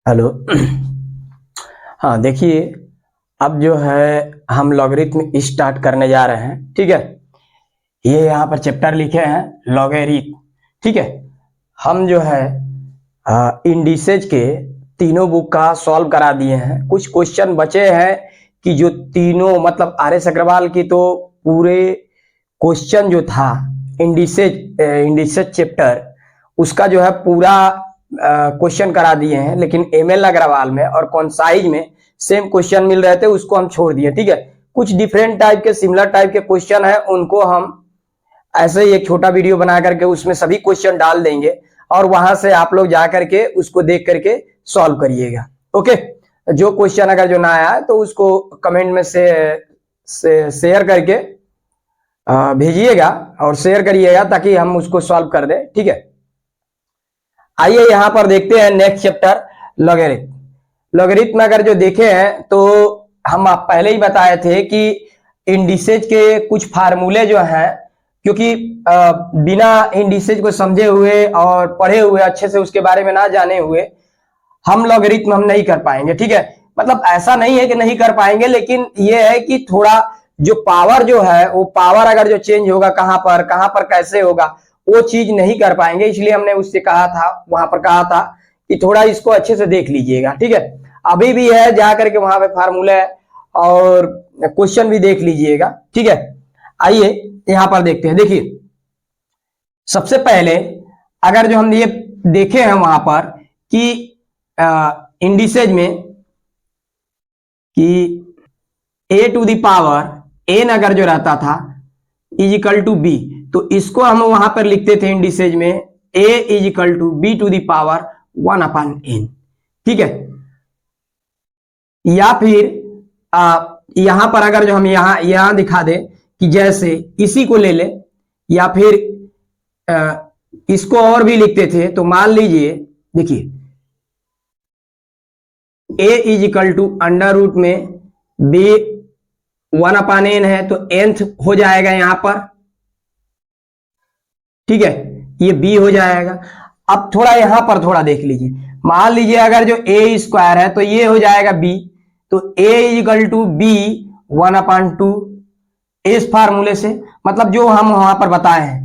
Hello. हाँ देखिए, अब जो है हम लॉगरिथम स्टार्ट करने जा रहे हैं। ठीक है, ये यहाँ पर चैप्टर लिखे हैं लॉगरिथम। ठीक है, हम जो है इंडिसेज के तीनों बुक का सॉल्व करा दिए हैं। कुछ क्वेश्चन बचे हैं कि जो तीनों मतलब आर एस अग्रवाल की तो पूरे क्वेश्चन जो था इंडिसेज चैप्टर उसका जो है पूरा क्वेश्चन करा दिए हैं, लेकिन एमएल अग्रवाल में और कॉन्साइज में सेम क्वेश्चन मिल रहे थे, उसको हम छोड़ दिए। ठीक है, कुछ डिफरेंट टाइप के सिमिलर टाइप के क्वेश्चन है, उनको हम ऐसे ही एक छोटा वीडियो बना करके उसमें सभी क्वेश्चन डाल देंगे और वहां से आप लोग जा करके उसको देख करके सॉल्व करिएगा। ओके, जो क्वेश्चन अगर जो ना आया तो उसको कमेंट में से शेयर करके भेजिएगा और शेयर करिएगा ताकि हम उसको सॉल्व कर दें। ठीक है, आइए यहां पर देखते हैं नेक्स्ट चैप्टर लॉगरिथम। लॉगरिथम में अगर जो देखे हैं तो हम आप पहले ही बताए थे कि इंडिसेज के कुछ फार्मूले जो हैं, क्योंकि बिना इंडिसेज को समझे हुए और पढ़े हुए अच्छे से उसके बारे में ना जाने हुए हम लॉगरिथम हम नहीं कर पाएंगे। ठीक है, मतलब ऐसा नहीं है कि नहीं कर पाएंगे, लेकिन ये है कि थोड़ा जो पावर जो है वो पावर अगर जो चेंज होगा कहां पर कैसे होगा वो चीज नहीं कर पाएंगे। इसलिए हमने उससे कहा था, वहां पर कहा था कि थोड़ा इसको अच्छे से देख लीजिएगा। ठीक है, अभी भी है, जा करके वहां पे फार्मूला है और क्वेश्चन भी देख लीजिएगा। ठीक है, आइए यहां पर देखते हैं। देखिए, सबसे पहले अगर जो हम ये देखे हैं वहां पर कि इंडिसेज में कि ए टू द पावर एन अगर जो रहता था इज इक्वल टू बी, तो इसको हम वहां पर लिखते थे इंडिसेज में A is equal to B to the power 1/n। ठीक है, या फिर यहां पर अगर जो हम यहां दिखा दे कि जैसे इसी को ले ले, या फिर इसको और भी लिखते थे, तो मान लीजिए देखिए A is equal to under root में बी 1/n है तो nth हो जाएगा यहां पर। ठीक है, ये b हो जाएगा। अब थोड़ा यहां पर थोड़ा देख लीजिए, मान लीजिए अगर जो a स्क्वायर है तो ये हो जाएगा b, तो a is equal to B 1/2 इस फार्मूले से। मतलब जो हम वहां पर बताए हैं,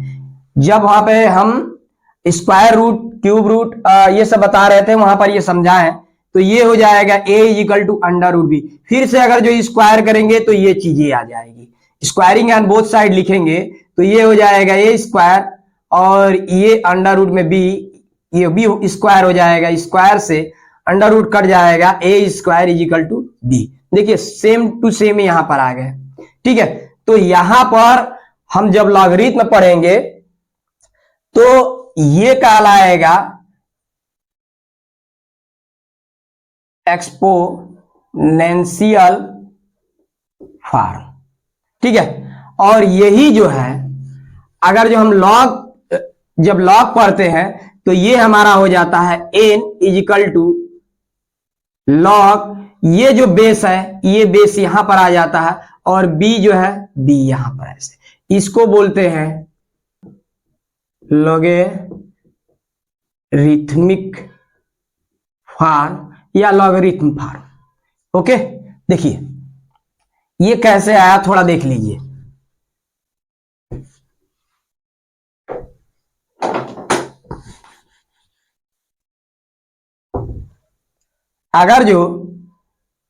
जब वहां पे हम स्क्वायर रूट क्यूब रूट ये सब बता रहे थे वहां पर ये समझाएं, तो ये हो जाएगा a is equal to under root B. फिर से अगर जो स्क्वायर करेंगे तो ये चीजें आ जाएगी, स्क्वायरिंग ऑन बोथ साइड लिखेंगे तो ये हो जाएगा a स्क्वायर और ये अंडर रूट में बी, ये बी स्क्वायर हो जाएगा, स्क्वायर से अंडर रूट कट जाएगा, A square is equal to B. देखिए सेम टू सेम यहां पर आ गए। ठीक है, तो यहां पर हम जब लॉगरिथम पढ़ेंगे तो ये कहलाएगा एक्सपोनेंशियल फॉर्म। ठीक है, और यही जो है अगर जो हम जब लॉग पढ़ते हैं तो ये हमारा हो जाता है n is equal to log, ये जो बेस है ये बेस यहां पर आ जाता है और b जो है b यहां पर ऐसे, इसको बोलते हैं लॉगरिथमिक फॉर्म या लॉगरिथम फॉर्म। ओके, देखिए ये कैसे आया थोड़ा देख लीजिए। अगर जो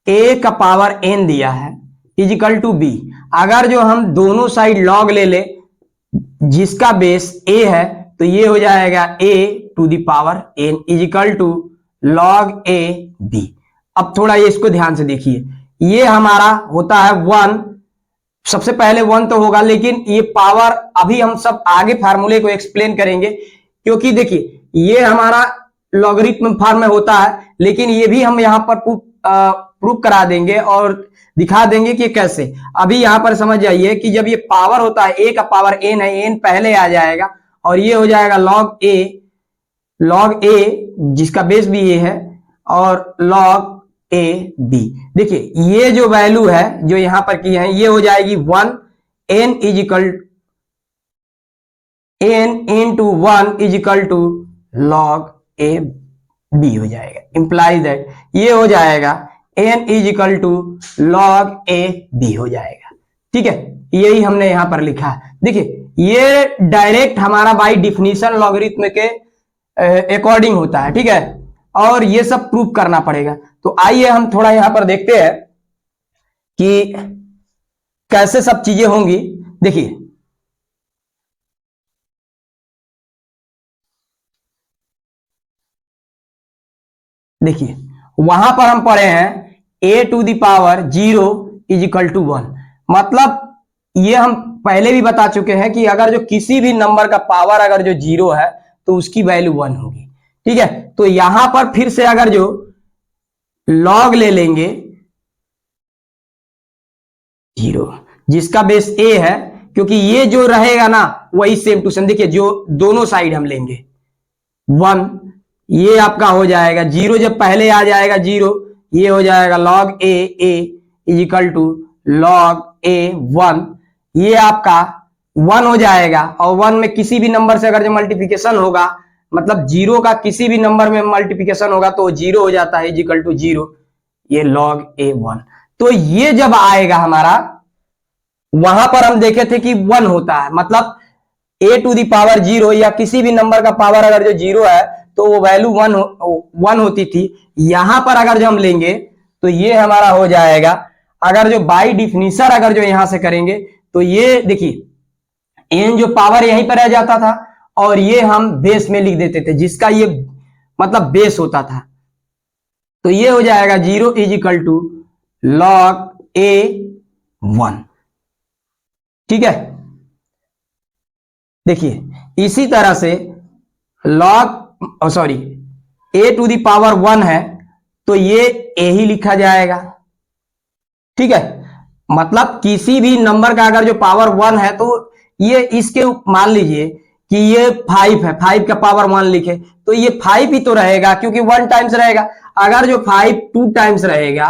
a का पावर n दिया है इज इक्वल टू बी, अगर जो हम दोनों साइड लॉग ले ले जिसका बेस a है तो ये हो जाएगा a to the power n is equal to log a b। अब थोड़ा ये इसको ध्यान से देखिए, ये हमारा होता है 1, सबसे पहले 1 तो होगा, लेकिन ये पावर अभी हम सब आगे फार्मूले को एक्सप्लेन करेंगे, क्योंकि देखिए ये हमारा लॉगरिथम फॉर्म में होता है, लेकिन ये भी हम यहाँ पर प्रूफ करा देंगे और दिखा देंगे कि कैसे। अभी यहाँ पर समझ जाइए कि जब ये पावर होता है a का पावर n है, n पहले आ जाएगा और ये हो जाएगा लॉग a जिसका बेस भी ये है और लॉग a b। देखिए ये जो वैल्यू है जो यहां पर की है ये हो जाएगी 1, n is equal n into 1 is equal to log a B हो जाएगा। इंप्लाइज दैट ये हो जाएगा n is equal to log A B हो जाएगा। ठीक है, यही हमने यहां पर लिखा है। देखिए ये डायरेक्ट हमारा बाय डिफिनीशन लॉगरिथम के अकॉर्डिंग होता है। ठीक है, और ये सब प्रूफ करना पड़ेगा। तो आइए हम थोड़ा यहां पर देखते हैं कि कैसे सब चीजें होंगी। देखिए देखिए वहां पर हम पढ़े हैं a to the power 0 is equal to 1। मतलब ये हम पहले भी बता चुके हैं कि अगर जो किसी भी नंबर का पावर अगर जो 0 है तो उसकी वैल्यू 1 होगी। ठीक है, तो यहां पर फिर से अगर जो लॉग ले लेंगे 0 जिसका बेस a है, क्योंकि ये जो रहेगा ना वही सेम टू सेम। देखिए जो दोनों साइड हम लेंगे 1, ये आपका हो जाएगा 0। जब पहले आ जाएगा 0, ये हो जाएगा log A is equal to log A 1। ये आपका 1 हो जाएगा, और 1 में किसी भी नंबर से अगर जो मल्टीप्लिकेशन होगा, मतलब 0 का किसी भी नंबर में मल्टीप्लिकेशन होगा तो 0 हो जाता है इज इक्वल टू 0। ये लॉग ए 1। तो ये जब आएगा हमारा, वहां पर हम देखे थे कि 1 होता है, मतलब a टू दी पावर 0 या किसी भी नंबर का पावर अगर जो 0 है तो वो वैल्यू 1 होती थी। यहां पर अगर जो हम लेंगे तो ये हमारा हो जाएगा, अगर जो बाई डिफिनीशन अगर जो यहां से करेंगे तो ये देखिए n जो पावर यहीं पर रह जाता था और ये हम बेस में लिख देते थे, जिसका ये मतलब बेस होता था। तो ये हो जाएगा 0 is equal to log A 1। ठीक है, देखिए इसी तरह से log a to the power 1 है तो ये a ही लिखा जाएगा। ठीक है, मतलब किसी भी नंबर का अगर जो पावर 1 है तो ये इसके मान लीजिए कि ये 5 है, 5 का पावर 1 लिखे तो ये 5 ही तो रहेगा, क्योंकि 1 टाइम्स रहेगा। अगर जो 5 2 टाइम्स रहेगा,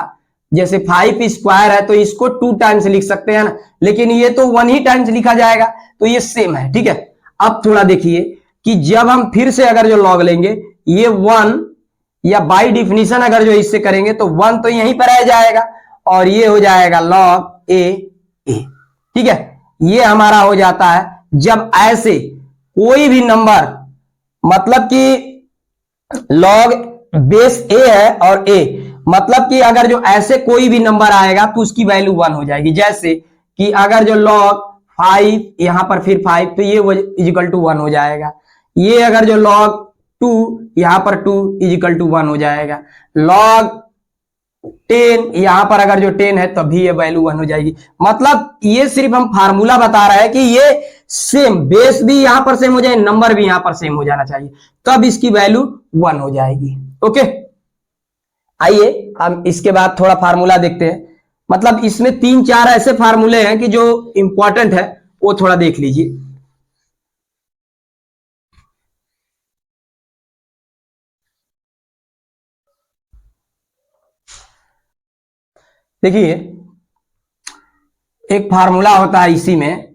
जैसे 5 स्क्वायर है तो इसको 2 टाइम्स लिख सकते हैं ना, लेकिन ये तो 1 ही टाइम्स लिखा जाएगा, तो ये सेम है। ठीक है, अब थोड़ा देखिए कि जब हम फिर से अगर जो लॉग लेंगे ये 1, या बाय डिफिनीशन अगर जो इससे करेंगे तो 1 तो यहीं पर रह जाएगा और ये हो जाएगा लॉग ए। ठीक है, ये हमारा हो जाता है जब ऐसे कोई भी नंबर, मतलब कि लॉग बेस ए है और ए, मतलब कि अगर जो ऐसे कोई भी नंबर आएगा तो उसकी वैल्यू 1 हो जाएगी। जैसे कि अगर जो लॉग 5 यहां पर फिर 5 तो ये इज इक्वल टू 1 हो जाएगा। ये अगर जो लॉग 2 यहां पर 2 इज इक्वल टू 1 हो जाएगा। लॉग 10 यहां पर अगर जो 10 है तभी ये वैल्यू 1 हो जाएगी। मतलब ये सिर्फ हम फार्मूला बता रहे हैं कि ये सेम, बेस भी यहां पर सेम हो जाए, नंबर भी यहां पर सेम हो जाना चाहिए, तब इसकी वैल्यू 1 हो जाएगी। ओके, आइए हम इसके बाद थोड़ा फार्मूला देखते हैं। मतलब इसमें 3-4 ऐसे फार्मूले हैं कि जो इंपॉर्टेंट है वो थोड़ा देख लीजिए। देखिए एक फार्मूला होता है इसी में,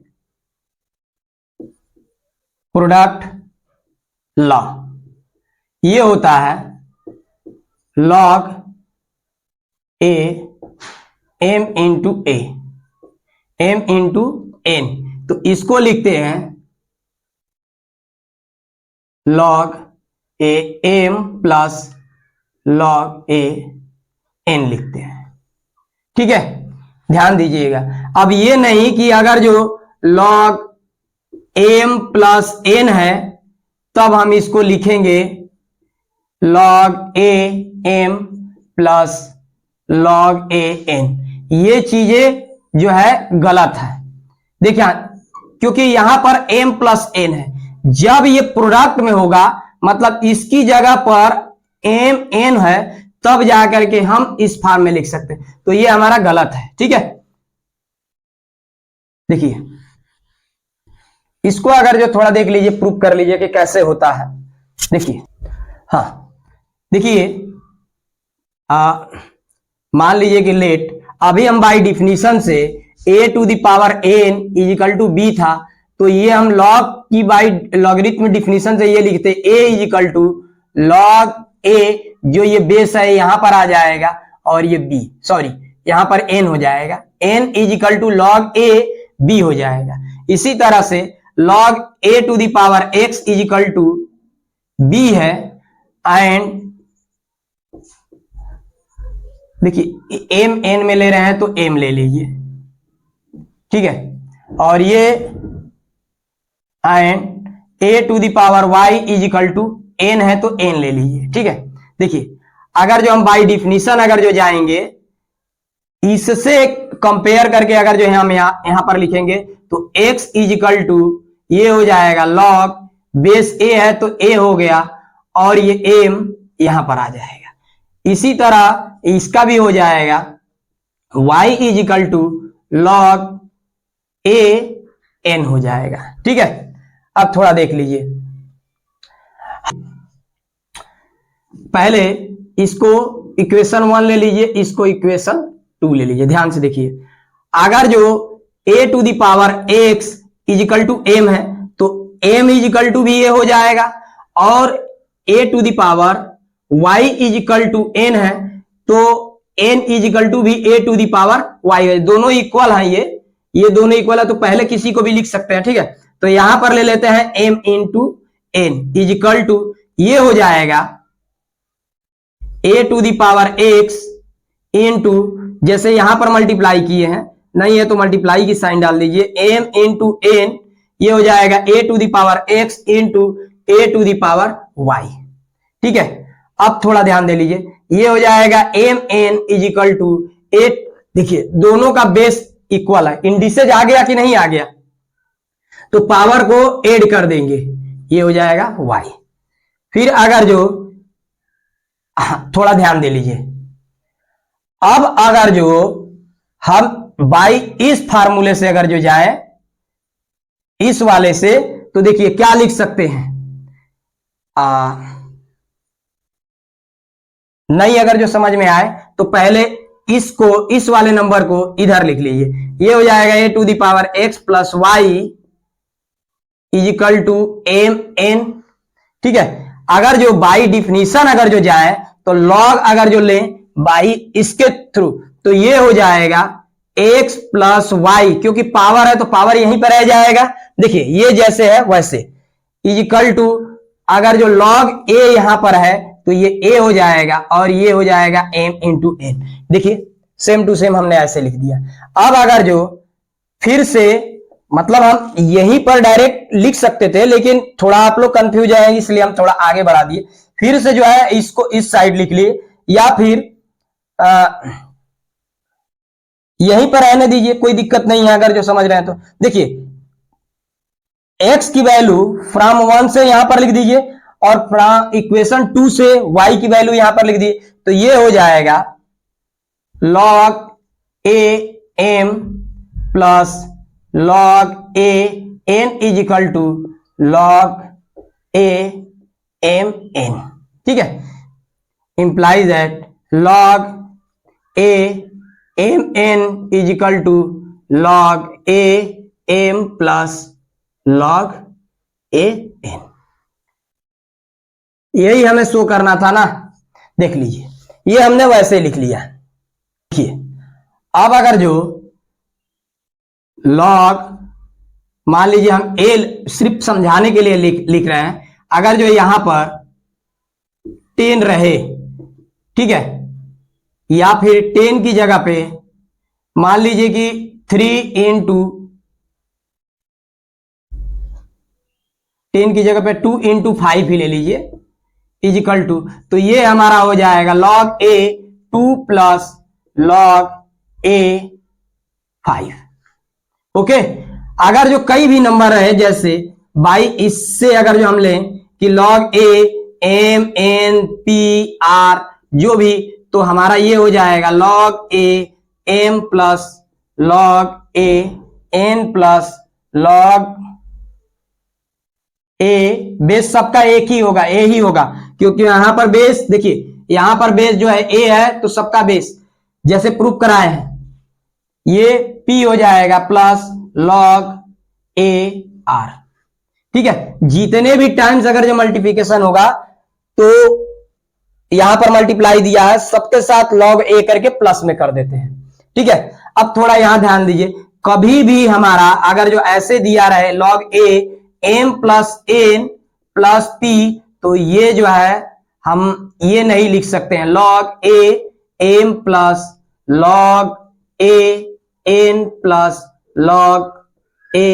प्रोडक्ट लॉ। ये होता है log A M into A, M into N. तो इसको लिखते हैं log A M plus log A N लिखते हैं। ठीक है, ध्यान दीजिएगा। अब ये नहीं कि अगर जो लॉग एम प्लस एन है तब हम इसको लिखेंगे log A M plus log A N. ये चीजें जो है गलत है। देखिए, क्योंकि यहां पर m प्लस n है, जब ये प्रोडक्ट में होगा मतलब इसकी जगह पर m n है तब जाकर के हम इस फॉर्म में लिख सकते हैं, तो ये हमारा गलत है। ठीक है, देखिए इसको अगर जो थोड़ा देख लीजिए, प्रूफ कर लीजिए कि कैसे होता है। देखिए, हाँ देखिए मान लीजिए कि लेट, अभी हम बाय डिफिनीशन से a to the power n is equal to b था, तो ये हम लॉग की बाय लॉगरिथम डिफिनीशन से ये लिखते a is equal to log A जो ये बेस है यहां पर आ जाएगा और ये बी, सॉरी यहां पर एन हो जाएगा, N is equal to log A B हो जाएगा। इसी तरह से log A to the power X is equal to B है, एंड देखिए एम एन में ले रहे हैं तो एम ले लीजिए, ठीक है, और ये and A to the power Y is equal to N है तो एन ले लीजिए, ठीक है। देखिए अगर जो हम बाई डिफिनीशन अगर जो जाएंगे इससे कंपेयर करके अगर जो है हम यहां पर लिखेंगे तो x इज इक्वल टू ये हो जाएगा लॉग बेस a है तो a हो गया और ये m यहां पर आ जाएगा। इसी तरह इसका भी हो जाएगा y is equal to log a n हो जाएगा, ठीक है। अब थोड़ा देख लीजिए, पहले इसको इक्वेशन 1 ले लीजिए, इसको इक्वेशन 2 ले लीजिए। ध्यान से देखिए, अगर जो a to the power x is equal to m है तो m इज इक्वल टू भी ये हो जाएगा, और a to the power y is equal to n है तो n इज इक्वल टू भी a to the power y है। दोनों इक्वल हैं, ये दोनों इक्वल है तो पहले किसी को भी लिख सकते हैं, ठीक है। तो यहां पर ले लेते हैं m into n is equal to ये हो जाएगा a to the power x into, जैसे यहां पर मल्टीप्लाई किए हैं, नहीं है तो मल्टीप्लाई की साइन डाल दीजिए, m इंटू n ये हो जाएगा a to the power x into a to the power y, ठीक है। अब थोड़ा ध्यान दे लीजिए, ये हो जाएगा m n is equal to 8, देखिए दोनों का बेस इक्वल है, इंडिसेज आ गया कि नहीं आ गया, तो पावर को ऐड कर देंगे, ये हो जाएगा y। फिर अगर जो थोड़ा ध्यान दे लीजिए, अब अगर जो हम बाई इस फार्मूले से अगर जो जाए इस वाले से, तो देखिए क्या लिख सकते हैं, नहीं अगर जो समझ में आए तो पहले इसको, इस वाले नंबर को इधर लिख लीजिए, ये हो जाएगा a to the power x plus Y is equal to M N, ठीक है। अगर जो बाई डिफिनीशन अगर जो जाए तो लॉग अगर जो ले बाई इसके थ्रू तो ये हो जाएगा x प्लस वाई, क्योंकि पावर है तो पावर यहीं पर रह जाएगा, देखिए ये जैसे है वैसे, इज इक्वल टू अगर जो लॉग a यहां पर है तो ये a हो जाएगा और ये हो जाएगा m इंटू n, देखिए सेम टू सेम हमने ऐसे लिख दिया। अब अगर जो फिर से मतलब हम यहीं पर डायरेक्ट लिख सकते थे, लेकिन थोड़ा आप लोग कंफ्यूज आएंगे इसलिए हम थोड़ा आगे बढ़ा दिए, फिर से जो है इसको इस साइड लिख लिए या फिर यहीं पर रहने दीजिए, कोई दिक्कत नहीं है अगर जो समझ रहे हैं तो। देखिए x की वैल्यू फ्रॉम 1 से यहां पर लिख दीजिए और फ्रॉम इक्वेशन 2 से y की वैल्यू यहां पर लिख दिए, तो ये हो जाएगा log a m plus log a n is equal to log a m n, ठीक है। Implies that log a m n is equal to log a m plus log a n, यही हमें शो करना था ना। देख लीजिए ये हमने वैसे लिख लिया। देखिए अब अगर जो log, मान लीजिए हम a सिर्फ समझाने के लिए लिख रहे हैं, अगर जो यहां पर 10 रहे, ठीक है, या फिर 10 की जगह पे मान लीजिए कि 3 इंटू 10 की जगह पे 2 इंटू 5 ही ले लीजिए इज इक्वल टू, तो ये हमारा हो जाएगा log a 2 plus log a 5, okay. अगर जो कई भी नंबर है जैसे बाई इससे अगर जो हम लें कि log a m n p r जो भी, तो हमारा ये हो जाएगा log a m plus log a n plus log a, base सबका एक ही होगा, a ही होगा, क्योंकि यहां पर बेस देखिए, यहां पर बेस जो है a है तो सबका बेस जैसे प्रूफ कराए हैं, ये p हो जाएगा प्लस log a r, ठीक है। जितने भी टाइम्स अगर जो मल्टीप्लिकेशन होगा तो यहां पर मल्टीप्लाई दिया है, सबके साथ log a करके प्लस में कर देते हैं। ठीक है, अब थोड़ा यहां ध्यान दीजिए, कभी भी हमारा अगर जो ऐसे दिया रहे log a m plus n plus p, तो ये जो है हम ये नहीं लिख सकते हैं log a m plus log a n plus log a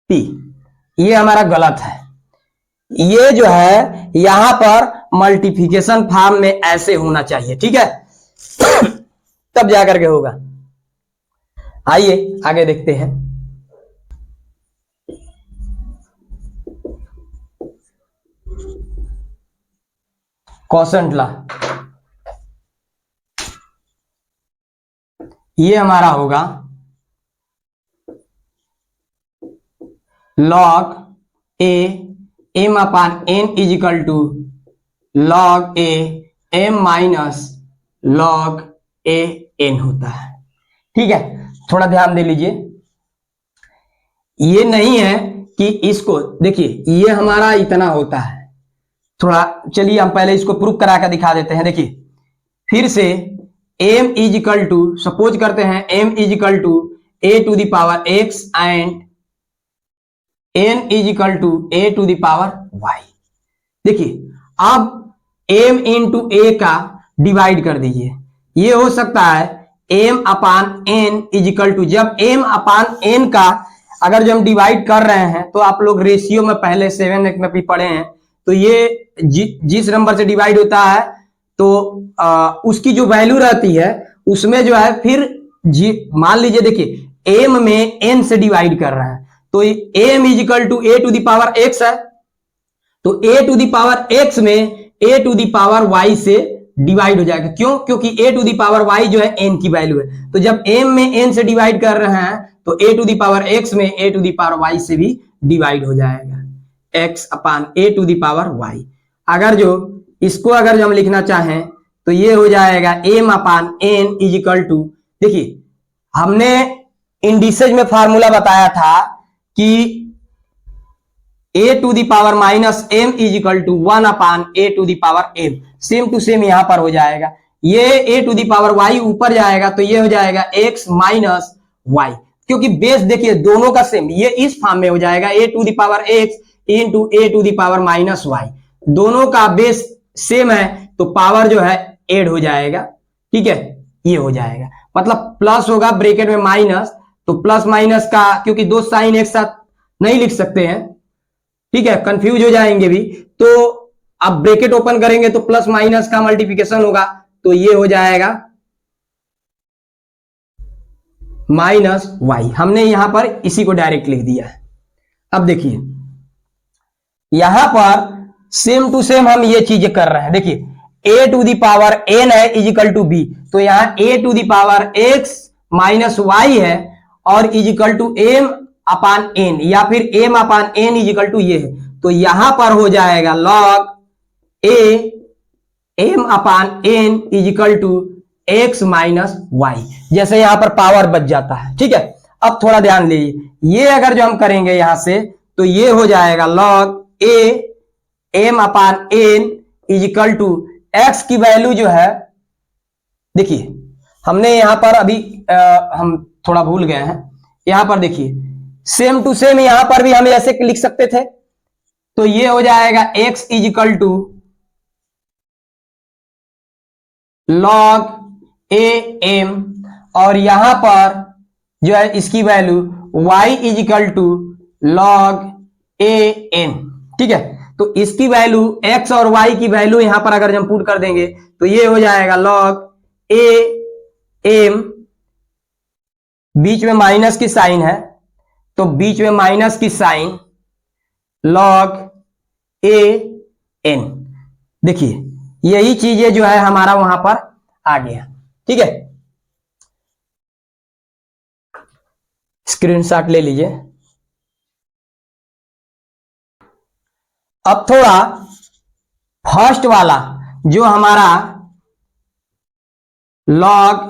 p, ये हमारा गलत है। ये जो है यहां पर मल्टीप्लिकेशन फॉर्म में ऐसे होना चाहिए। ठीक है तब जाकर के होगा। आइए आगे देखते हैं। क्वोशंट लॉ, ये हमारा होगा log a m upon n is equal to log a m minus log a n होता है। ठीक है, थोड़ा ध्यान दे लीजिए, ये नहीं है कि इसको देखिए ये हमारा इतना होता है, थोड़ा चलिए हम पहले इसको प्रूफ करा कर दिखा देते हैं। देखिए फिर से m is equal to, suppose करते हैं m is equal to a to the power x and n is equal to a to the power y। देखिए अब m इंटू a का डिवाइड कर दीजिए, ये हो सकता है m upon n is equal to, जब m अपान n का अगर जो हम डिवाइड कर रहे हैं तो आप लोग रेशियो में पहले 7 में भी पढ़े हैं, तो ये जिस नंबर से डिवाइड होता है तो उसकी जो वैल्यू रहती है उसमें जो है फिर मान लीजिए देखिए m में n से डिवाइड कर रहे हैं तो m is equal to a to the power x है, तो a to the power x में a to the power y से डिवाइड हो जाएगा। क्यों? क्योंकि a to the power y जो है n की वैल्यू है, तो जब m में n से डिवाइड कर रहे हैं तो a to the power x में a to the power y से भी डिवाइड हो जाएगा, x upon a to the power y। अगर जो इसको अगर जो हम लिखना चाहें तो ये हो जाएगा m upon n is equal to, देखिए हमने इंडिसेज में फार्मूला बताया था कि a to the power minus m is equal to 1 upon a to the power m, same to same यहां पर हो जाएगा। ये a to the power y ऊपर जाएगा तो ये हो जाएगा x माइनस y, क्योंकि बेस देखिए दोनों का सेम, ये इस फॉर्म में हो जाएगा a to the power x into a to the power minus y, दोनों का बेस सेम है तो पावर जो है ऐड हो जाएगा। ठीक है, ये हो जाएगा, मतलब प्लस होगा ब्रैकेट में माइनस, तो प्लस माइनस का क्योंकि दो साइन एक साथ नहीं लिख सकते हैं, ठीक है, कंफ्यूज हो जाएंगे भी, तो अब ब्रैकेट ओपन करेंगे तो प्लस माइनस का मल्टीप्लिकेशन होगा, तो ये हो जाएगा माइनस y। हमने यहां पर इसी को डायरेक्ट लिख दिया है। अब देखिए यहां पर सेम टू सेम हम ये चीजें कर रहे हैं। देखिए a to the power n है इज इक्वल टू b, तो यहां a to the power x minus y है और is equal to m upon n, या फिर m upon n is equal to ये है, तो यहां पर हो जाएगा log a m upon n is equal to x minus y, जैसे यहां पर पावर बच जाता है। ठीक है, अब थोड़ा ध्यान दीजिए, ये अगर जो हम करेंगे यहां से तो ये हो जाएगा log a m upon n is equal to x की वैल्यू जो है, देखिए हमने यहां पर अभी हम थोड़ा भूल गए हैं, यहां पर देखिए सेम टू सेम यहां पर भी हम ऐसे लिख सकते थे, तो ये हो जाएगा x is equal to log a m, और यहां पर जो है इसकी value y is equal to log a n। ठीक है, तो इसकी वैल्यू x और y की वैल्यू यहां पर अगर हम पुट कर देंगे तो ये हो जाएगा log a m, बीच में माइनस की साइन है तो बीच में माइनस की साइन log a n। देखिए यही चीजें जो है हमारा वहां पर आ गया। ठीक है, स्क्रीनशॉट ले लीजिए। अब थोड़ा फर्स्ट वाला जो हमारा log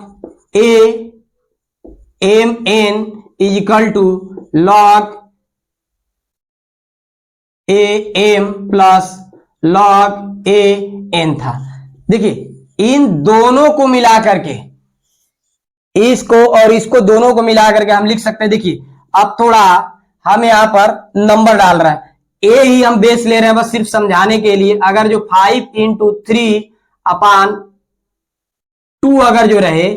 a m n is equal to log a m plus log a n था। देखिए इन दोनों को मिला करके, इसको और इसको दोनों को मिला करके हम लिख सकते हैं। देखिए अब थोड़ा हम यहां पर नंबर डाल रहे हैं, ए ही हम बेस ले रहे हैं बस सिर्फ समझाने के लिए। अगर जो 5 इंटू 3/2 अगर जो रहे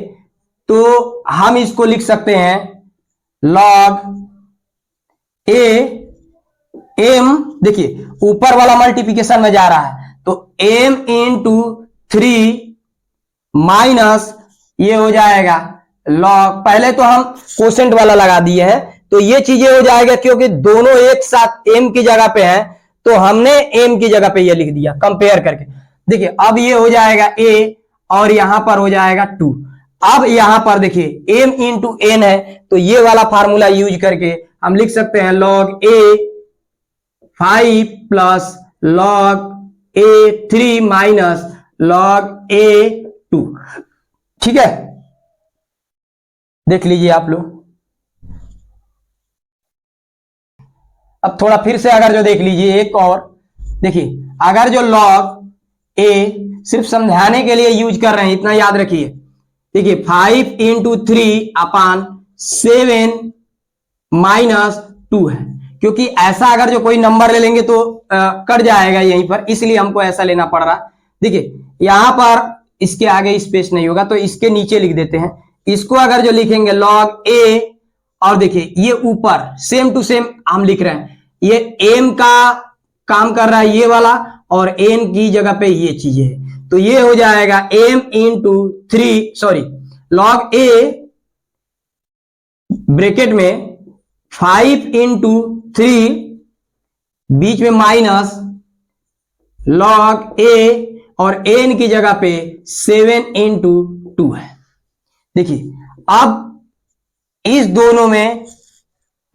तो हम इसको लिख सकते हैं log a m। देखिए ऊपर वाला मल्टीप्लिकेशन में जा रहा है तो m इंटू 3 माइनस ये हो जाएगा log, पहले तो हम कोसेंट वाला लगा दिए हैं तो ये चीजें हो जाएगा, क्योंकि दोनों एक साथ m की जगह पे हैं तो हमने m की जगह पे ये लिख दिया कंपेयर करके। देखिए अब ये हो जाएगा a और यहां पर हो जाएगा 2। अब यहां पर देखिए m इंटू n है तो ये वाला फार्मूला यूज करके हम लिख सकते हैं log a 5 plus log a 3 minus log a 2। ठीक है, देख लीजिए आप लोग। अब थोड़ा फिर से अगर जो देख लीजिए एक और, देखिए अगर जो log a सिर्फ समझाने के लिए यूज कर रहे हैं, इतना याद रखिए। देखिए 5 इंटू 3/7 माइनस 2 है, क्योंकि ऐसा अगर जो कोई नंबर ले लेंगे तो कट जाएगा यहीं पर, इसलिए हमको ऐसा लेना पड़ रहा। देखिए यहां पर इसके आगे स्पेस नहीं होगा तो इसके नीचे लिख देते हैं। इसको अगर जो लिखेंगे log a, और देखिए ये ऊपर सेम टू सेम हम लिख रहे हैं, ये m का काम कर रहा है ये वाला और n की जगह पे ये चीजें है, तो ये हो जाएगा m into 3 log a bracket में 5 इंटू 3 बीच में माइनस log a और n की जगह पे 7 इंटू 2 है। देखिए अब इस दोनों में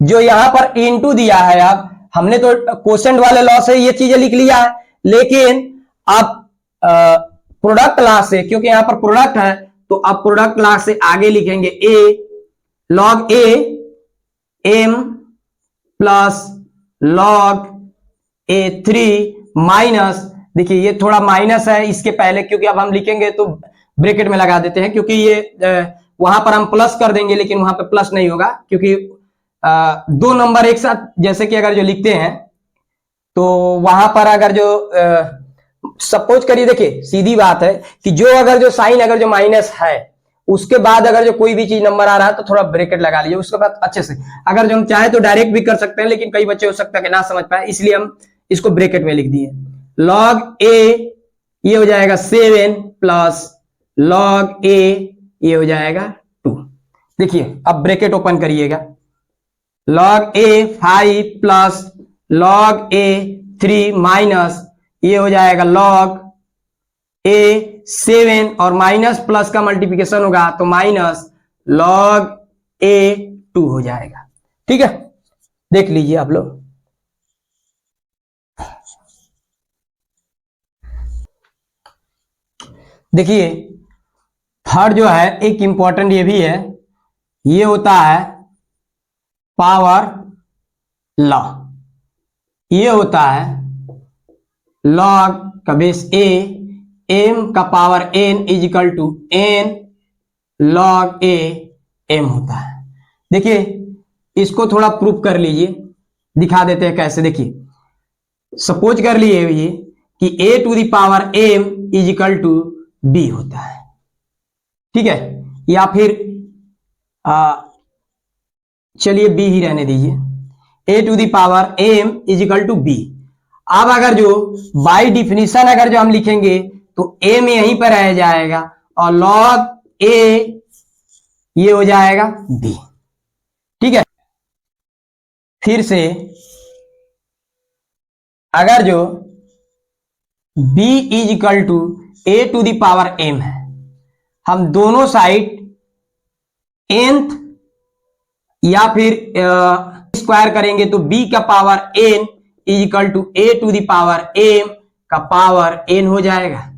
जो यहां पर इंटू दिया है, अब हमने तो क्वोशेंट वाले लॉ से ये चीजें लिख लिया है, लेकिन अब प्रोडक्ट लॉ से, क्योंकि यहां पर प्रोडक्ट है तो अब प्रोडक्ट लॉ से आगे लिखेंगे a log a m plus log a 3 minus, देखिए ये थोड़ा माइनस है इसके पहले, क्योंकि अब हम लिखेंगे तो ब्रैकेट में लगा देते हैं, क्योंकि ये वहां पर हम प्लस कर देंगे लेकिन वहां पे प्लस नहीं होगा, क्योंकि दो नंबर एक साथ जैसे कि अगर जो लिखते हैं तो वहां पर अगर जो सपोज करिए, देखिए सीधी बात है कि जो अगर जो साइन अगर जो माइनस है उसके बाद अगर जो कोई भी चीज नंबर आ रहा है तो थोड़ा ब्रैकेट लगा लीजिए, उसके बाद अच्छे से अगर जो हम चाहे तो डायरेक्ट भी कर सकते हैं, लेकिन कई बच्चे हो सकता है कि ना समझ पाए, इसलिए हम इसको ब्रैकेट में लिख दिए। log a ये हो जाएगा 7 प्लस log a ये हो जाएगा 2। देखिए अब ब्रैकेट ओपन करिएगा, log a 5 plus log a 3 minus ये हो जाएगा log a 7 और माइनस प्लस का मल्टीप्लिकेशन होगा तो माइनस log a 2 हो जाएगा। ठीक है, देख लीजिए आप लोग। देखिए थर्ड जो है एक इंपॉर्टेंट ये भी है, ये होता है पावर लॉ। ये होता है log का बेस a m का power n is equal to n log a m होता है। देखिए इसको थोड़ा प्रूफ कर लीजिए, दिखा देते हैं कैसे। देखिए सपोज कर लिए ये कि a to the power m is equal to b होता है, ठीक है, या फिर चलिए b ही रहने दीजिए, a to the power m is equal to b। अब अगर जो बाय डिफिनीशन अगर जो हम लिखेंगे तो m यहीं पर रह जाएगा और log a ये हो जाएगा b। ठीक है, फिर से अगर जो b is equal to a to the power m है, हम दोनों साइड nth या फिर स्क्वायर करेंगे तो b का power n is equal to a to the power m का पावर n हो जाएगा।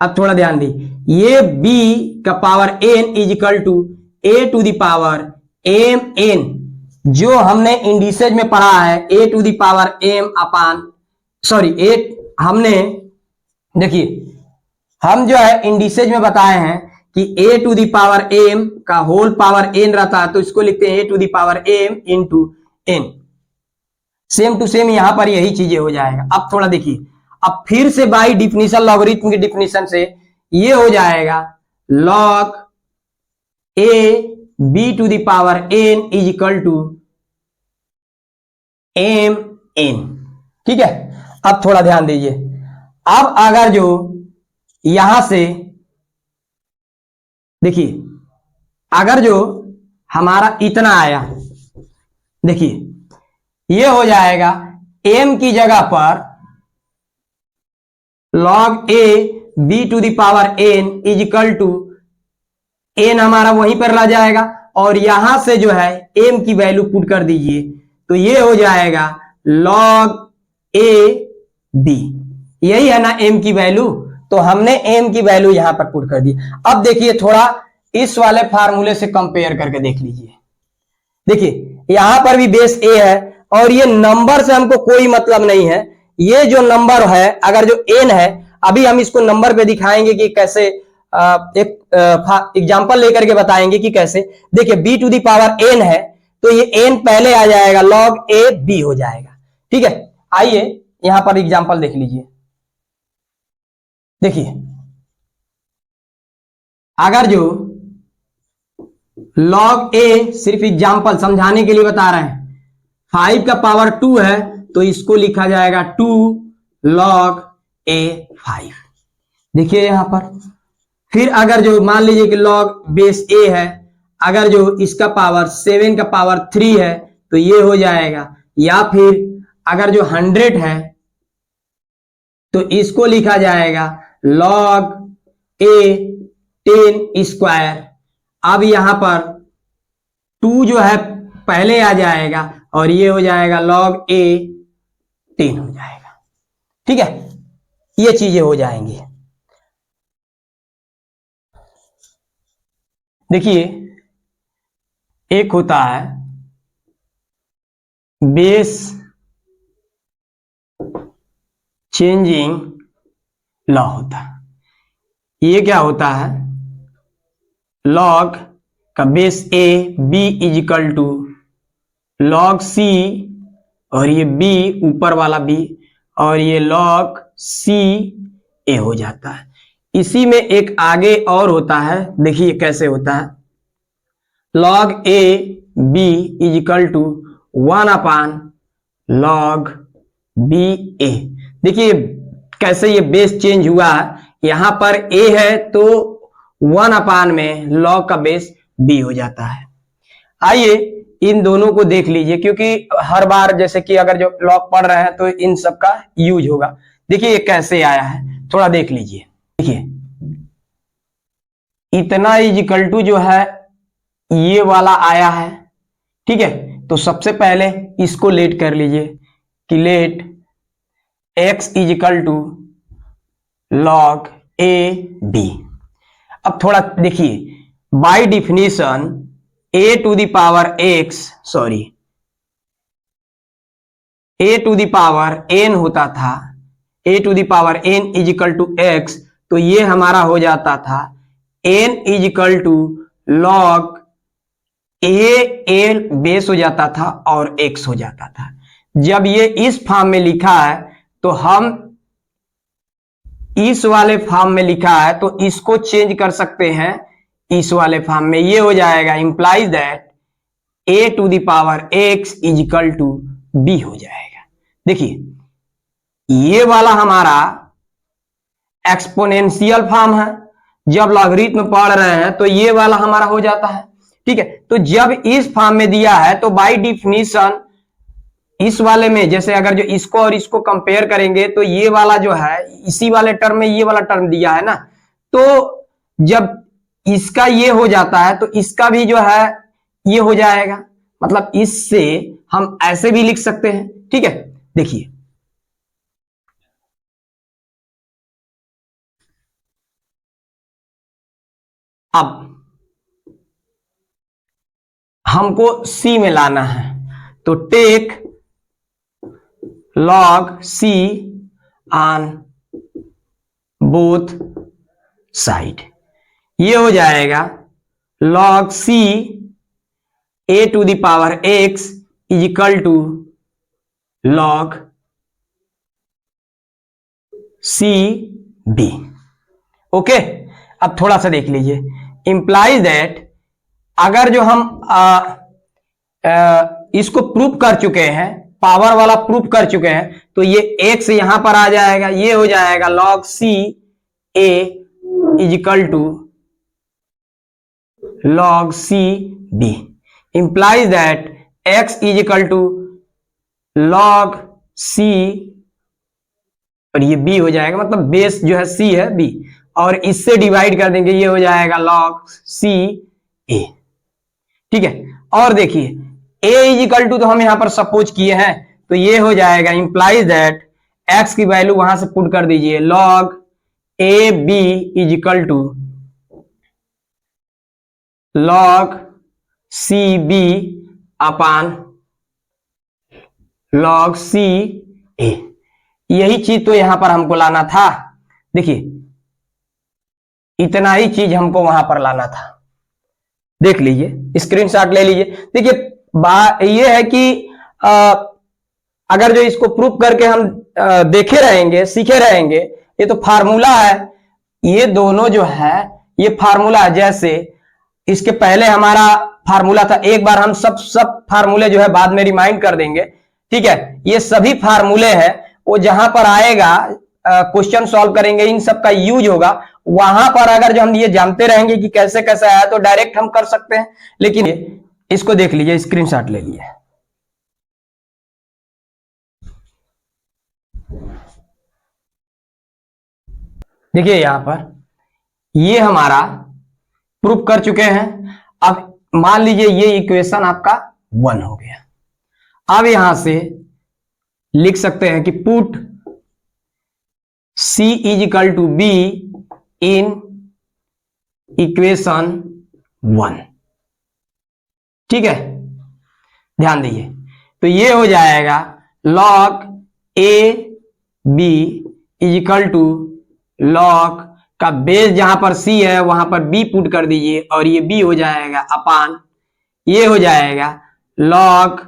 अब थोड़ा ध्यान दी, ये b का power n is equal to a to the power m n, जो हमने इंडिसेज में पढ़ा है a to the power m upon a हमने देखिए हम जो है इंडिसेज में बताए हैं कि a to the power m का होल पावर n रहता है, तो इसको लिखते हैं a to the power m into n। Same to same यहां पर यही चीजें हो जाएगा। अब थोड़ा देखिए, अब फिर से बाई डिफिनीशन लॉगरिथम की डिफिनीशन से ये हो जाएगा log a b to the power n is equal to m n। ठीक है, अब थोड़ा ध्यान दीजिए। अब अगर जो यहां से देखिए, अगर जो हमारा इतना आया, देखिए ये हो जाएगा m की जगह पर log a b to the power n is equal to n हमारा वहीं पर ला जाएगा, और यहां से जो है m की वैल्यू पुट कर दीजिए, तो ये हो जाएगा log a b। यही है ना m की वैल्यू, तो हमने m की वैल्यू यहां पर पुट कर दी। अब देखिए थोड़ा इस वाले फार्मूले से कंपेयर करके देख लीजिए। देखिए यहां पर भी बेस a है, और ये नंबर से हमको कोई मतलब नहीं है। ये जो नंबर है, अगर जो n है, अभी हम इसको नंबर पे दिखाएंगे कि कैसे, एक एग्जांपल लेकर के बताएंगे कि कैसे। देखिए b to the power n है, तो ये n पहले आ जाएगा, log a b हो जाएगा। ठीक है, आइए यहां पर एग्जांपल देख लीजिए। देखिए अगर जो log a, सिर्फ एग्जांपल समझाने के लिए बता रहे हैं, 5 का पावर 2 है, तो इसको लिखा जाएगा 2 log a 5। देखिए यहां पर फिर अगर जो मान लीजिए कि log बेस a है, अगर जो इसका पावर 7 का पावर 3 है, तो ये हो जाएगा। या फिर अगर जो 100 है, तो इसको लिखा जाएगा log a 10 स्क्वायर। अब यहां पर 2 जो है पहले आ जाएगा, और ये हो जाएगा log a 10 हो जाएगा। ठीक है, ये चीजें हो जाएंगी। देखिए एक होता है बेस चेंजिंग लॉ होता है। ये क्या होता है, log का base a b is equal to log c, और ये b ऊपर वाला b, और ये log c a हो जाता है। इसी में एक आगे और होता है, देखिए कैसे होता है, log a b is equal to 1 upon log b a। देखिए कैसे ये बेस चेंज हुआ है, यहां पर a है तो 1 अपान में log का बेस b हो जाता है। आइए इन दोनों को देख लीजिए, क्योंकि हर बार जैसे कि अगर जो log पढ़ रहे हैं तो इन सब का यूज होगा। देखिए ये कैसे आया है, थोड़ा देख लीजिए। देखिए इतना इज इक्वल टू जो है ये वाला आया है। ठीक है, तो सबसे पहले इसको लेट कर लीजिए कि let x is equal to log a b। अब थोड़ा देखिए, by definition a to the power x, sorry a to the power n होता था, a to the power n is equal to x, तो ये हमारा हो जाता था n is equal to log a base हो जाता था और x हो जाता था। जब ये इस फॉर्म में लिखा है, तो हम इस वाले फॉर्म में लिखा है, तो इसको चेंज कर सकते हैं इस वाले फॉर्म में। ये हो जाएगा implies that a to the power x is equal to b हो जाएगा। देखिए ये वाला हमारा एक्सपोनेंशियल फॉर्म है, जब लॉगरिथम पढ़ रहे हैं तो ये वाला हमारा हो जाता है। ठीक है, तो जब इस फॉर्म में दिया है, तो बाय डिफिनीशन इस वाले में, जैसे अगर जो इसको और इसको कंपेयर करेंगे, तो ये वाला जो है इसी वाले टर्म में ये वाला टर्म दिया है ना, तो जब इसका ये हो जाता है तो इसका भी जो है ये हो जाएगा। मतलब इससे हम ऐसे भी लिख सकते हैं। ठीक है, देखिए अब हमको c में लाना है, तो take log c on both side. ये हो जाएगा log c a to the power x is equal to log c b। Okay, अब थोड़ा सा देख लीजिए, इंप्लाइज दैट अगर जो हम इसको प्रूफ कर चुके हैं, पावर वाला प्रूफ कर चुके हैं, तो ये x यहां पर आ जाएगा, ये हो जाएगा log c a is equal to log c b। Implies that x is equal to log c, और ये b हो जाएगा, मतलब बेस जो है c है b, और इससे डिवाइड कर देंगे, ये हो जाएगा log c a। ठीक है, और देखिए a इज इक्वल टू तो हम यहां पर सपोज किए हैं, तो ये हो जाएगा इंप्लाइज दैट x की वैल्यू वहां से पुट कर दीजिए, log a b is equal to log c b upon log c a। यही चीज तो यहां पर हमको लाना था। देखिए इतना ही चीज हमको वहां पर लाना था, देख लीजिए, स्क्रीनशॉट ले लीजिए। देखिए ये है कि अगर जो इसको प्रूफ करके हम देखे रहेंगे, सीखे रहेंगे, ये तो फार्मूला है, ये दोनों जो है ये फार्मूला है। जैसे इसके पहले हमारा फार्मूला था, एक बार हम सब फार्मूले जो है बाद में रिमाइंड कर देंगे। ठीक है, ये सभी फार्मूले हैं, वो जहां पर आएगा क्वेश्चन सॉल्व करेंगे, इन सब का यूज होगा। वहां पर अगर जो हम ये जानते रहेंगे कि कैसे कैसे आया, तो डायरेक्ट हम कर सकते हैं। लेकिन इसको देख लीजिए, स्क्रीनशॉट ले लीजिए। देखिए यहां पर ये हमारा प्रूफ कर चुके हैं। अब मान लीजिए ये इक्वेशन आपका 1 हो गया। अब यहां से लिख सकते हैं कि put c is equal to b in equation 1। ठीक है, ध्यान दीजिए, तो ये हो जाएगा log a b is equal to log का बेस जहां पर c है वहां पर b पुट कर दीजिए, और ये b हो जाएगा अपान, ये हो जाएगा log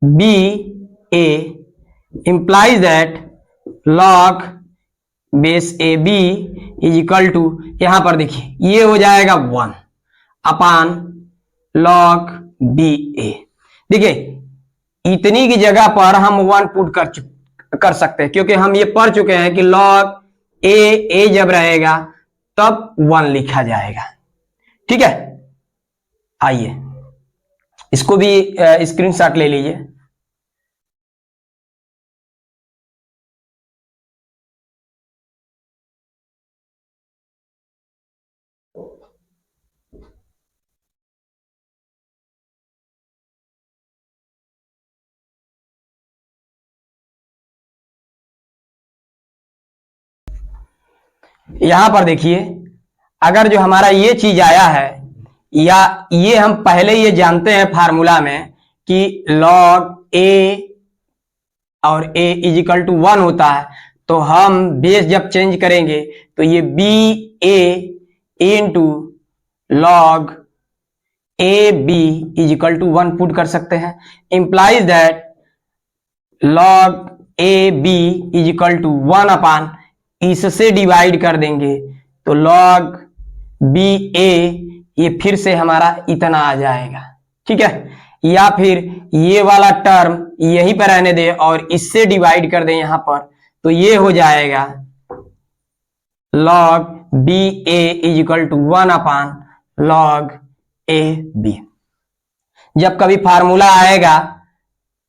b a। Implies that log base a b is equal to, यहां पर देखिए ये हो जाएगा 1 अपान log बी ए। देखिए इतनी की जगह पर हम 1 पुट कर सकते हैं, क्योंकि हम ये पढ़ चुके हैं कि log ए जब रहेगा तब 1 लिखा जाएगा। ठीक है, आइए इसको भी स्क्रीनशॉट ले लीजिए। यहां पर देखिए, अगर जो हमारा ये चीज आया है, या ये हम पहले ये जानते हैं फार्मूला में कि log a और a इज इक्वल टू 1 होता है, तो हम बेस जब चेंज करेंगे तो ये b a into log a b is equal to 1 put कर सकते हैं। Implies that log a b is equal to 1 upon, इससे डिवाइड कर देंगे तो log b a ये फिर से हमारा इतना आ जाएगा। ठीक है, या फिर ये वाला टर्म यहीं पर रहने दे और इससे डिवाइड कर दें यहां पर, तो ये हो जाएगा log b a is equal to 1 upon log a b। जब कभी फार्मूला आएगा,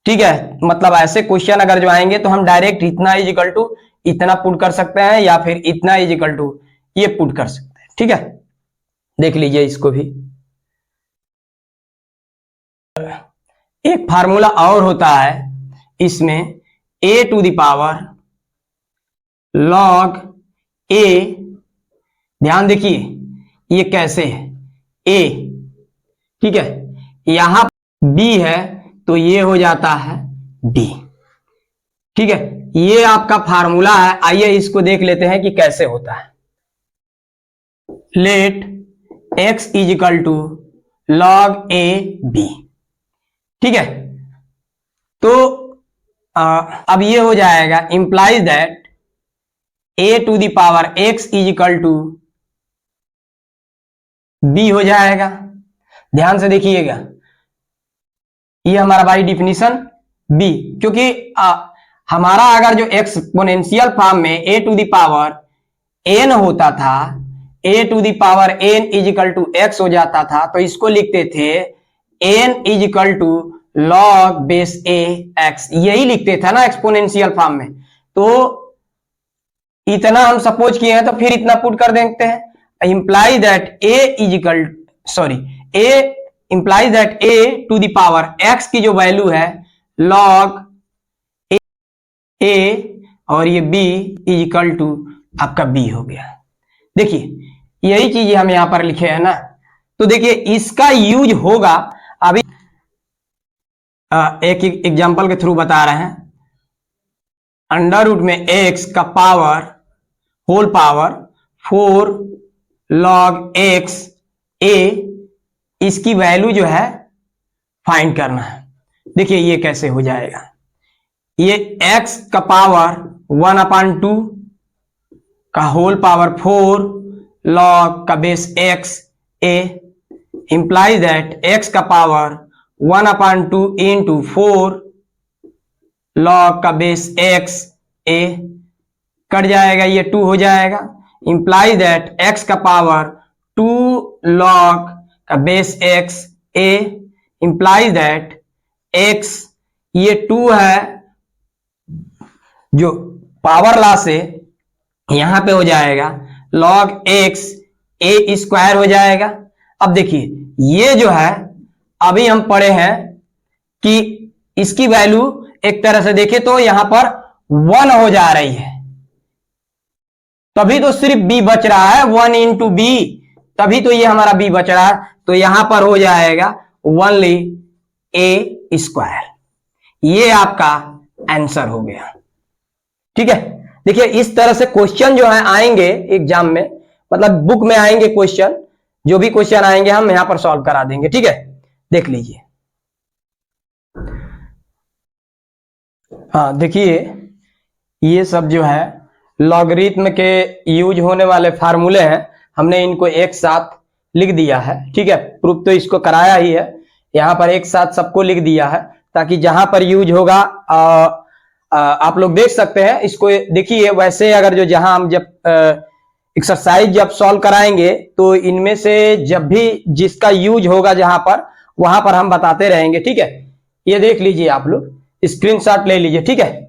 ठीक है, मतलब ऐसे क्वेश्चन अगर जो आएंगे तो हम डायरेक्ट इतना इज इक्वल टू इतना पुट कर सकते हैं, या फिर इतना इज इक्वल टू ये पुट कर सकते हैं। ठीक है, देख लीजिए इसको भी। एक फार्मूला और होता है इसमें, a to the power log a। ध्यान देखिए ये कैसे है, a, ठीक है, यहां b है तो ये हो जाता है b। ठीक है, ये आपका फार्मूला है। आइए इसको देख लेते हैं कि कैसे होता है। Let x is equal to log A b. ठीक है, तो अब ये हो जाएगा implies that a to the power x is equal to b हो जाएगा। ध्यान से देखिएगा, ये हमारा बाई डिफिनीशन b, क्योंकि हमारा अगर जो एक्सपोनेंशियल फॉर्म में a to the power n होता था, a to the power n is equal to x हो जाता था, तो इसको लिखते थे n is equal to log base a x, यही लिखते था ना एक्सपोनेंशियल फॉर्म में। तो इतना हम सपोज किए हैं तो फिर इतना पुट कर देते हैं। Imply that a is equal a implies that a to the power x की जो वैल्यू है लॉग a और ये b इज इक्वल टू आपका b हो गया। देखिए यही चीज हम यहां पर लिखे हैं ना, तो देखिए इसका यूज होगा। अभी एक एग्जांपल के थ्रू बता रहे हैं। अंडर रूट में x का power whole power 4 log x a, इसकी वैल्यू जो है फाइंड करना है। देखिए ये कैसे हो जाएगा, ये x का पावर 1/2 का होल पावर 4 लॉग का base x a implies that x का पावर 1/2 इंटू 4 लॉग का बेस x a, कट जाएगा, ये 2 हो जाएगा। इंप्लाइज दैट x का पावर 2 लॉग का base x a implies that x, ये 2 है जो पावर लॉ से यहां पे हो जाएगा लॉग x a स्क्वायर हो जाएगा। अब देखिए ये जो है अभी हम पढ़े हैं कि इसकी वैल्यू एक तरह से देखें तो यहां पर 1 हो जा रही है, तभी तो सिर्फ b बच रहा है, 1 इंटू बी, तभी तो ये हमारा b बच रहा है। तो यहां पर हो जाएगा ओनली a स्क्वायर। ये आपका आंसर हो गया। ठीक है, देखिए इस तरह से क्वेश्चन जो है आएंगे एग्जाम में, मतलब बुक में आएंगे क्वेश्चन, जो भी क्वेश्चन आएंगे हम यहां पर सॉल्व करा देंगे। ठीक है, देख लीजिए। हाँ देखिए ये सब जो है लॉगरिथम के यूज होने वाले फार्मूले हैं, हमने इनको एक साथ लिख दिया है। ठीक है, प्रूफ तो इसको कराया ही है, यहां पर एक साथ सबको लिख दिया है ताकि जहां पर यूज होगा आप लोग देख सकते हैं इसको। देखिए वैसे अगर जो जहां हम जब एक्सरसाइज जब सॉल्व कराएंगे तो इनमें से जब भी जिसका यूज होगा जहां पर, वहां पर हम बताते रहेंगे। ठीक है, ये देख लीजिए, आप लोग स्क्रीनशॉट ले लीजिए। ठीक है,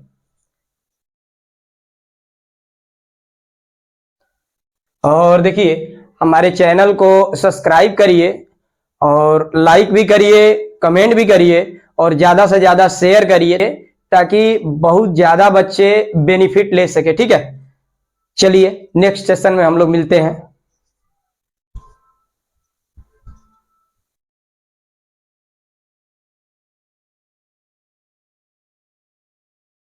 और देखिए हमारे चैनल को सब्सक्राइब करिए और लाइक भी करिए, कमेंट भी करिए और ज्यादा से ज्यादा शेयर करिए ताकि बहुत ज्यादा बच्चे बेनिफिट ले सके। ठीक है, चलिए नेक्स्ट सेशन में हम लोग मिलते हैं।